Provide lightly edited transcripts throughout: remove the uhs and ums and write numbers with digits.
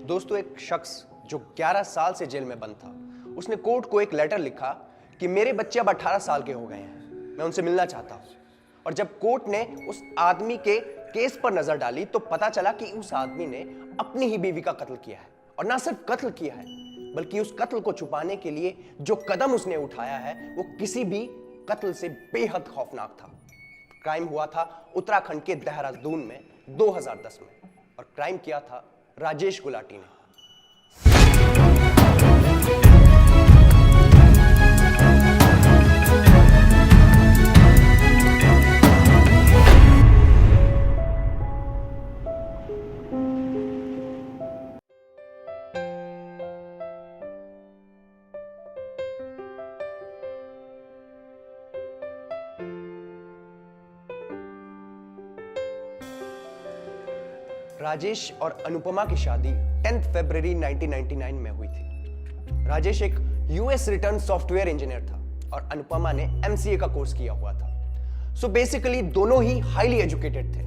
दोस्तों, एक शख्स जो 11 साल से जेल में बंद था, उसने कोर्ट को एक लेटर लिखा कि मेरे बच्चे अब 18 साल के हो गए हैं, मैं उनसे मिलना चाहता हूं। और जब कोर्ट ने उस आदमी के केस पर नजर डाली तो पता चला कि उस आदमी ने अपनी ही बीवी का कत्ल किया है। और ना सिर्फ कत्ल किया है, बल्कि उस कत्ल को छुपाने के लिए जो कदम उसने उठाया है वो किसी भी कत्ल से बेहद खौफनाक था। क्राइम हुआ था उत्तराखंड के देहरादून में 2010 में, और क्राइम किया था राजेश गुलाटी ने। राजेश और अनुपमा की शादी 10 फरवरी 1999 में हुई थी। राजेश एक यूएस रिटर्न सॉफ्टवेयर इंजीनियर था और अनुपमा ने एमसीए का कोर्स किया हुआ था। सो बेसिकली दोनों ही हाईली एजुकेटेड थे।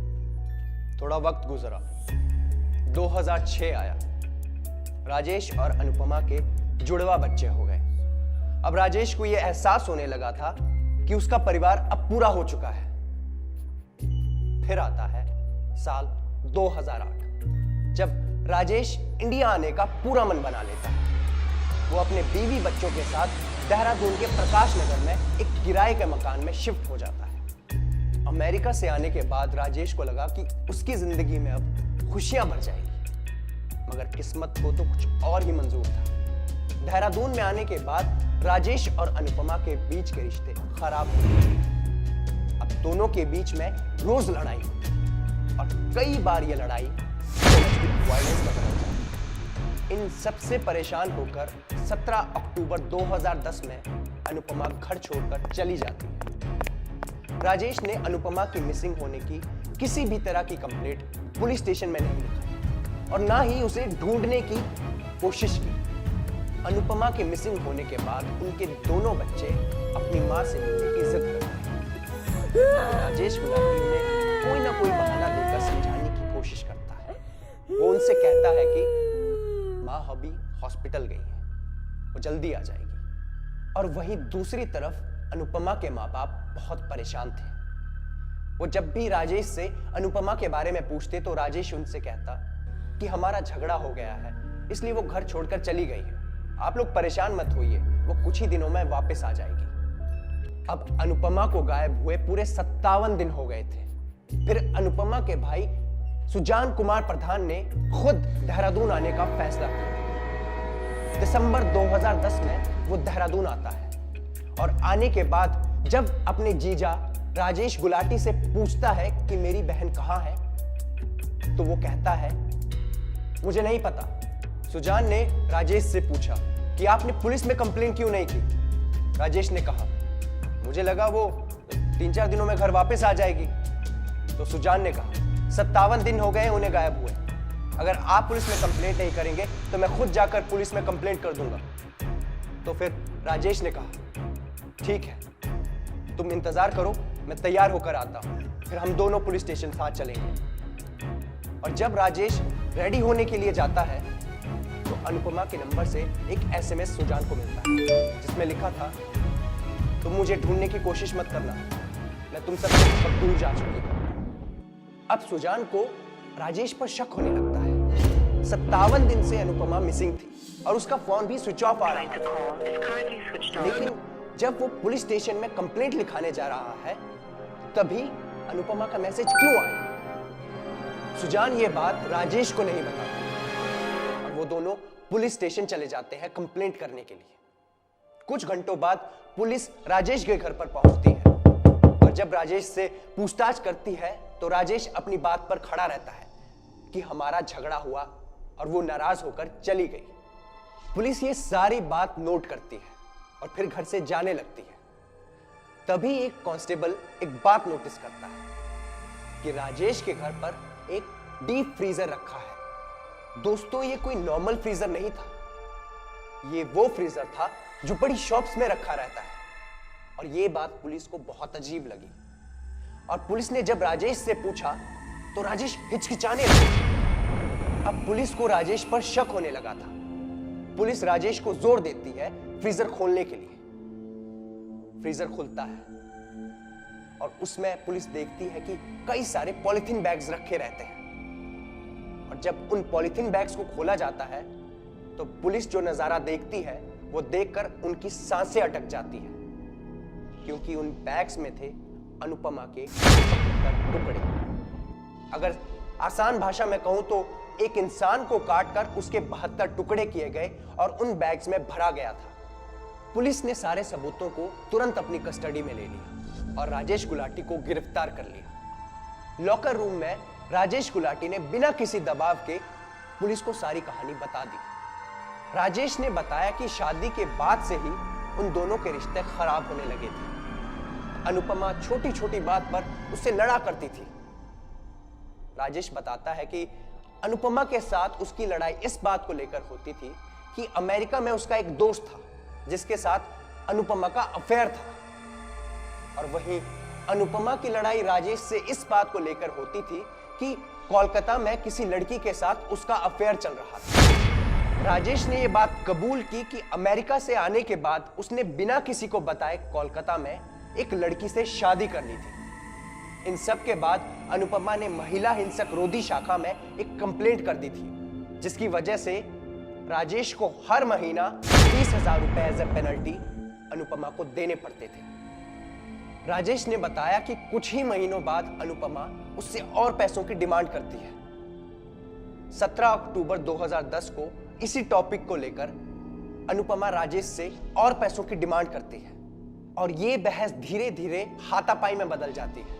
थोड़ा वक्त गुजरा, 2006 आया। राजेश और अनुपमा के जुड़वा बच्चे हो गए। अब राजेश को यह एहसास होने लगा था कि उसका परिवार अब पूरा हो चुका है। फिर आता है साल 2008, जब राजेश इंडिया आने का पूरा मन बना लेता है। वो अपने बीवी बच्चों के साथ देहरादून के प्रकाश नगर में एक किराए के मकान में शिफ्ट हो जाता है। अमेरिका से आने के बाद राजेश को लगा कि उसकी जिंदगी में अब खुशियां भर जाएगी, मगर किस्मत को तो कुछ और ही मंजूर था। देहरादून में आने के बाद राजेश और अनुपमा के बीच के रिश्ते खराब हो गए। अब दोनों के बीच में रोज लड़ाई होती और कई बार यह लड़ाई वायलेंस में बदल जाती। इन सबसे परेशान होकर 17 अक्टूबर 2010 में अनुपमा घर छोड़कर चली जाती है। राजेश ने अनुपमा की मिसिंग होने की किसी भी तरह की कंप्लेंट पुलिस स्टेशन में नहीं लिखाई और ना ही उसे ढूंढने की कोशिश की। अनुपमा के मिसिंग होने के बाद उनके दोनों बच्चे अपनी मां से मिलने की जिद करते हैं। राजेश गुलाटी उन्हें कोई ना कोई बहाना देकर समझाने की कोशिश करता है। वो उनसे कहता है कि माँ अभी हॉस्पिटल गई है, वो जल्दी आ जाएगी। और वहीं दूसरी तरफ अनुपमा के माँ बाप बहुत परेशान थे। वो जब भी राजेश से अनुपमा के बारे में पूछते तो राजेश उनसे कहता कि हमारा झगड़ा हो गया है, इसलिए वो घर छोड़कर चली गई है। आप लोग परेशान मत होइए, वो कुछ ही दिनों में वापस आ जाएगी। अब अनुपमा को गायब हुए पूरे 57 दिन हो गए थे। फिर अनुपमा के भाई सुजान कुमार प्रधान ने खुद देहरादून आने का फैसला किया। दिसंबर 2010 में वो देहरादून आता है और आने के बाद जब अपने जीजा राजेश गुलाटी से पूछता है कि मेरी बहन कहां है, तो वो कहता है मुझे नहीं पता। सुजान ने राजेश से पूछा कि आपने पुलिस में कंप्लेंट क्यों नहीं की? राजेश ने कहा मुझे लगा वो 3-4 दिनों में घर वापस आ जाएगी। तो सुजान ने कहा 57 दिन हो गए उन्हें गायब हुए, अगर आप पुलिस में कंप्लेंट नहीं करेंगे तो मैं खुद जाकर पुलिस में कंप्लेंट कर दूंगा। तो फिर राजेश ने कहा ठीक है, तुम इंतजार करो, मैं तैयार होकर आता हूं, फिर हम दोनों पुलिस स्टेशन साथ चलेंगे। और जब राजेश रेडी होने के लिए जाता है तो अनुपमा के नंबर से एक एसएमएस सुजान को मिलता है, जिसमें लिखा था तुम मुझे ढूंढने की कोशिश मत करना, मैं तुम सबसे बहुत दूर जा चुकी हूं। अब सुजान को राजेश पर शक होने लगता है। 57 दिन से अनुपमा मिसिंग थी और उसका फोन भी स्विच ऑफ आ रहा था। लेकिन जब वो पुलिस स्टेशन में कंप्लेंट लिखाने जा रहा है तभी अनुपमा का मैसेज क्यों आया? सुजान ये बात राजेश को नहीं बताता और वो दोनों पुलिस स्टेशन चले जाते हैं कंप्लेंट करने के लिए। कुछ घंटों बाद पुलिस राजेश के घर पर पहुंचती है और जब राजेश से पूछताछ करती है तो राजेश अपनी बात पर खड़ा रहता है कि हमारा झगड़ा हुआ और वो नाराज होकर चली गई। पुलिस ये सारी बात नोट करती है और फिर घर से जाने लगती है। तभी एक कांस्टेबल एक बात नोटिस करता है कि राजेश के घर पर एक डीप फ्रीजर रखा है। दोस्तों, ये कोई नॉर्मल फ्रीजर नहीं था, ये वो फ्रीजर था जो बड़ी शॉप्स में रखा रहता है। और ये बात पुलिस को बहुत अजीब लगी और पुलिस ने जब राजेश से पूछा तो राजेश हिचकिचाने लगा। अब पुलिस को राजेश पर शक होने लगा था। पुलिस राजेश को जोर देती है फ्रीजर खोलने के लिए। फ्रीजर खुलता है और उसमें पुलिस देखती है कि कई सारे पॉलिथीन बैग्स रखे रहते हैं। और जब उन पॉलिथीन बैग्स को खोला जाता है तो पुलिस जो नजारा देखती है वो देखकर उनकी सांसें अटक जाती है, क्योंकि उन बैग्स में थे अनुपमा के 72 टुकड़े। अगर आसान भाषा में कहूं तो एक इंसान को काटकर उसके 72 टुकड़े किए गए और उन बैग्स में भरा गया था। पुलिस ने सारे सबूतों को तुरंत अपनी कस्टडी में ले लिया और राजेश गुलाटी को गिरफ्तार कर लिया। लॉकर रूम में राजेश गुलाटी ने बिना किसी दबाव के पुलिस को सारी कहानी बता दी। राजेश ने बताया कि शादी के बाद से ही उन दोनों के रिश्ते खराब होने लगे थे। अनुपमा छोटी छोटी बात पर उससे लड़ा करती थी। राजेश बताता है कि अनुपमा के साथ उसकी लड़ाई इस बात को लेकर होती थी कि अमेरिका में उसका एक दोस्त था जिसके साथ अनुपमा का अफेयर था, और वहीं अनुपमा की लड़ाई राजेश से इस बात को लेकर होती थी कि कोलकाता में किसी लड़की के साथ उसका अफेयर चल रहा था। राजेश ने यह बात कबूल की कि अमेरिका से आने के बाद उसने बिना किसी को बताए कोलकाता में एक लड़की से शादी कर ली थी। इन सब के बाद अनुपमा ने महिला हिंसक रोधी शाखा में एक कंप्लेंट कर दी थी, जिसकी वजह से राजेश को हर महीना 20,000 रुपए एज ए पेनल्टी अनुपमा को देने पड़ते थे। राजेश ने बताया कि कुछ ही महीनों बाद अनुपमा उससे और पैसों की डिमांड करती है। 17 अक्टूबर 2010 को इसी टॉपिक को लेकर अनुपमा राजेश से और पैसों की डिमांड करती है और यह बहस धीरे धीरे हाथापाई में बदल जाती है।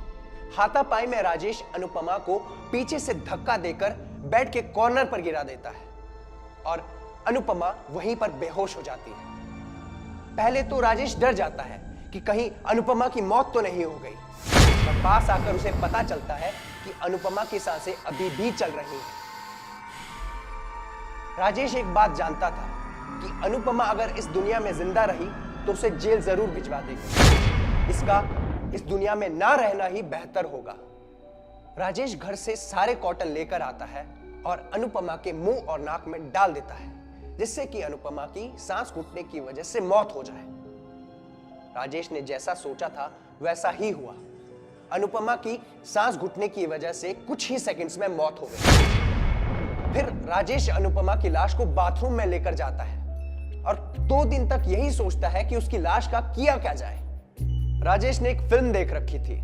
हाथापाई में राजेश अनुपमा को पीछे से धक्का देकर बेड के कॉर्नर पर गिरा देता है और अनुपमा वहीं पर बेहोश हो जाती है। पहले तो राजेश डर जाता है कि कहीं अनुपमा की मौत तो नहीं हो गई, पर पास आकर उसे पता चलता है कि अनुपमा की सांसें अभी भी चल रही हैं। राजेश एक बात जानता था कि अनुपमा अगर इस दुनिया में जिंदा रही तो उसे जेल जरूर भिजवा देगी। इसका इस दुनिया में ना रहना ही बेहतर होगा। राजेश घर से सारे कॉटन लेकर आता है और अनुपमा के मुंह और नाक में डाल देता है, जिससे कि अनुपमा की सांस घुटने की वजह से मौत हो जाए। राजेश ने जैसा सोचा था वैसा ही हुआ। अनुपमा की सांस घुटने की वजह से कुछ ही सेकंड्स में मौत हो गई। फिर राजेश अनुपमा की लाश को बाथरूम में लेकर जाता है और 2 दिन तक यही सोचता है कि उसकी लाश का किया क्या जाए। राजेश ने एक फिल्म देख रखी थी,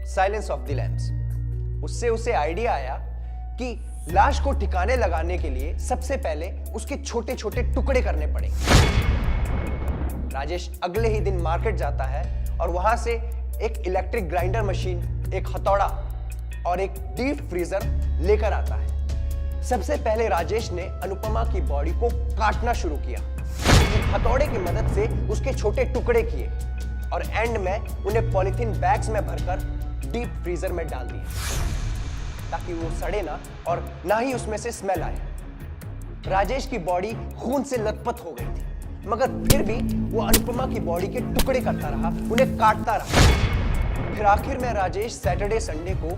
साइलेंस ऑफ द लैम्स। उससे उसे आइडिया आया कि लाश को ठिकाने लगाने के लिए सबसे पहले उसके छोटे छोटे टुकड़े करने पड़ेंगे। राजेश अगले ही दिन मार्केट जाता है और वहां से एक इलेक्ट्रिक ग्राइंडर मशीन, एक हथौड़ा और एक डीप फ्रीजर लेकर आता है। सबसे पहले राजेश ने अनुपमा की बॉडी को काटना शुरू किया, फिर हथौड़े की मदद से उसके छोटे टुकड़े किए और एंड में उन्हें पॉलिथीन बैग्स में भरकर डीप फ्रीजर में डाल दिया ताकि वो सड़े ना और ना ही उसमें से स्मेल आए। राजेश की बॉडी खून से लथपथ हो गई थी, मगर फिर भी वो अनुपमा की बॉडी के टुकड़े करता रहा, उन्हें काटता रहा। फिर आखिर में राजेश सैटरडे संडे को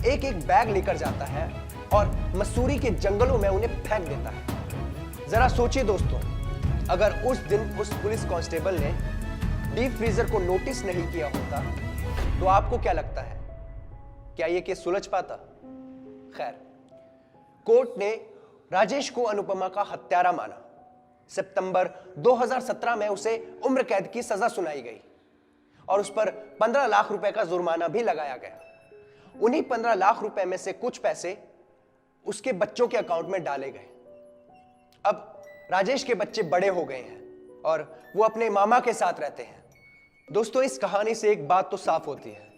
एक एक बैग लेकर जाता है और मसूरी के जंगलों में उन्हें फेंक देता है। जरा सोचिए दोस्तों, अगर उस दिन उस पुलिस कांस्टेबल ने डीप फ्रीजर को नोटिस नहीं किया होता तो आपको क्या लगता है, क्या यह केस सुलझ पाता? खैर, कोर्ट ने राजेश को अनुपमा का हत्यारा माना। सितंबर 2017 में उसे उम्र कैद की सजा सुनाई गई और उस पर 15 लाख रुपए का जुर्माना भी लगाया गया। उन्हीं 15 लाख रुपए में से कुछ पैसे उसके बच्चों के अकाउंट में डाले गए। अब राजेश के बच्चे बड़े हो गए हैं और वो अपने मामा के साथ रहते हैं। दोस्तों, इस कहानी से एक बात तो साफ होती है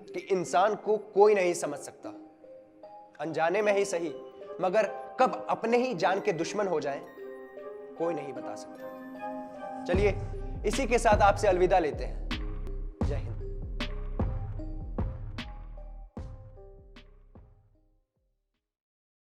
कि इंसान को कोई नहीं समझ सकता, अनजाने में ही सही, मगर कब अपने ही जान के दुश्मन हो जाएं, कोई नहीं बता सकता। चलिए, इसी के साथ आपसे अलविदा लेते हैं।